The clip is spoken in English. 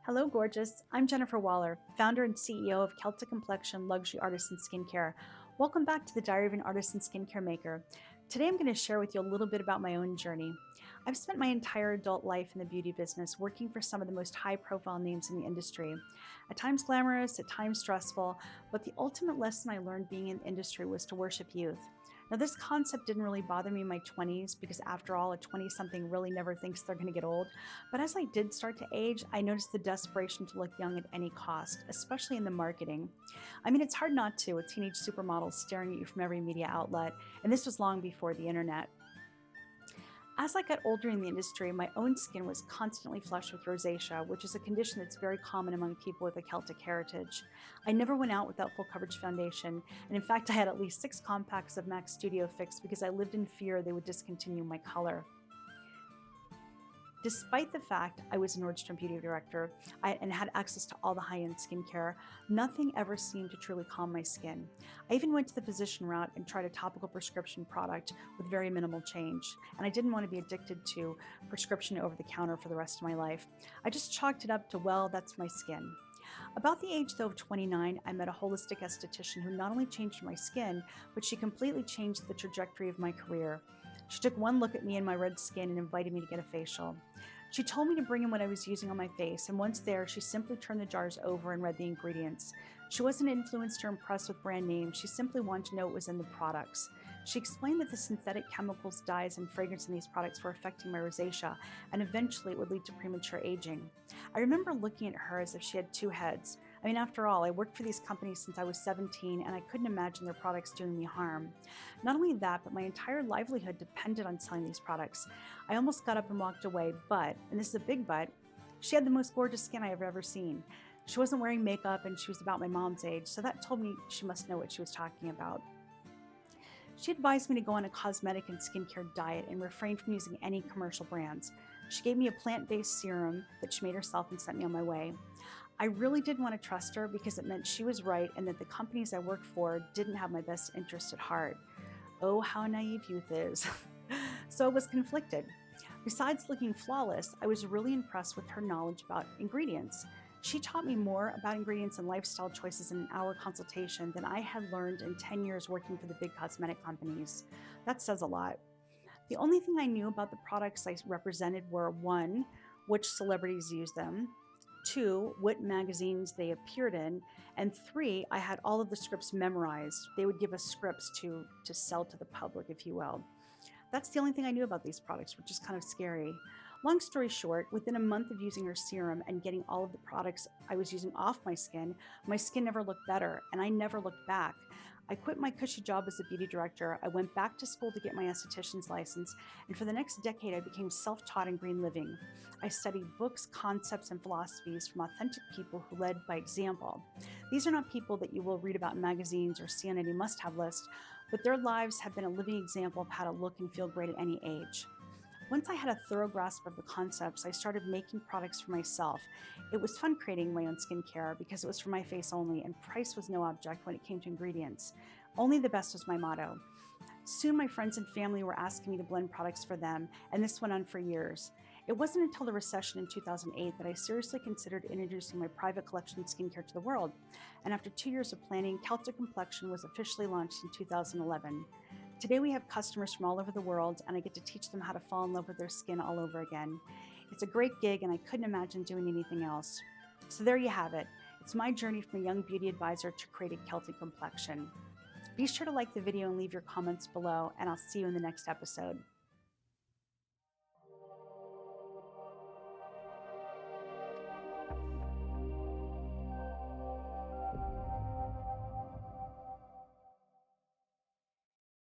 Hello, gorgeous. I'm Jennifer Waller, founder and CEO of Celtic Complexion Luxury Artisan Skincare. Welcome back to the Diary of an Artisan Skincare Maker. Today I'm going to share with you a little bit about my own journey. I've spent my entire adult life in the beauty business working for some of the most high-profile names in the industry. At times glamorous, at times stressful, but the ultimate lesson I learned being in the industry was to worship youth. Now, this concept didn't really bother me in my 20s because, after all, a 20-something really never thinks they're going to get old. But as I did start to age, I noticed the desperation to look young at any cost, especially in the marketing. I mean, it's hard not to, with teenage supermodels staring at you from every media outlet, and this was long before the internet. As I got older in the industry, my own skin was constantly flushed with rosacea, which is a condition that's very common among people with a Celtic heritage. I never went out without full coverage foundation, and in fact I had at least 6 compacts of MAC Studio Fix because I lived in fear they would discontinue my color. Despite the fact I was a Nordstrom beauty director and had access to all the high-end skincare, nothing ever seemed to truly calm my skin. I even went to the physician route and tried a topical prescription product with very minimal change, and I didn't want to be addicted to prescription over the counter for the rest of my life. I just chalked it up to, well, that's my skin. About the age, though, of 29, I met a holistic esthetician who not only changed my skin, but she completely changed the trajectory of my career. She took one look at me and my red skin and invited me to get a facial. She told me to bring in what I was using on my face, and once there, she simply turned the jars over and read the ingredients. She wasn't influenced or impressed with brand names, she simply wanted to know what was in the products. She explained that the synthetic chemicals, dyes, and fragrance in these products were affecting my rosacea, and eventually it would lead to premature aging. I remember looking at her as if she had two heads. I mean, after all, I worked for these companies since I was 17, and I couldn't imagine their products doing me harm. Not only that, but my entire livelihood depended on selling these products. I almost got up and walked away, but, and this is a big but, she had the most gorgeous skin I have ever seen. She wasn't wearing makeup and she was about my mom's age, so that told me she must know what she was talking about. She advised me to go on a cosmetic and skincare diet and refrain from using any commercial brands. She gave me a plant-based serum that she made herself and sent me on my way. I really did want to trust her because it meant she was right and that the companies I worked for didn't have my best interest at heart. Oh, how naive youth is. So I was conflicted. Besides looking flawless, I was really impressed with her knowledge about ingredients. She taught me more about ingredients and lifestyle choices in an hour consultation than I had learned in 10 years working for the big cosmetic companies. That says a lot. The only thing I knew about the products I represented were: 1, which celebrities use them; 2, what magazines they appeared in; and 3, I had all of the scripts memorized. They would give us scripts to sell to the public, if you will. That's the only thing I knew about these products, which is kind of scary. Long story short, within a month of using her serum and getting all of the products I was using off my skin never looked better, and I never looked back. I quit my cushy job as a beauty director, I went back to school to get my esthetician's license, and for the next decade I became self-taught in green living. I studied books, concepts, and philosophies from authentic people who led by example. These are not people that you will read about in magazines or see on any must-have list, but their lives have been a living example of how to look and feel great at any age. Once I had a thorough grasp of the concepts, I started making products for myself. It was fun creating my own skincare because it was for my face only, and price was no object when it came to ingredients. Only the best was my motto. Soon my friends and family were asking me to blend products for them, and this went on for years. It wasn't until the recession in 2008 that I seriously considered introducing my private collection skincare to the world, and after 2 years of planning, Celtic Complexion was officially launched in 2011. Today we have customers from all over the world, and I get to teach them how to fall in love with their skin all over again. It's a great gig, and I couldn't imagine doing anything else. So there you have it. It's my journey from a young beauty advisor to creating Celtic Complexion. Be sure to like the video and leave your comments below, and I'll see you in the next episode.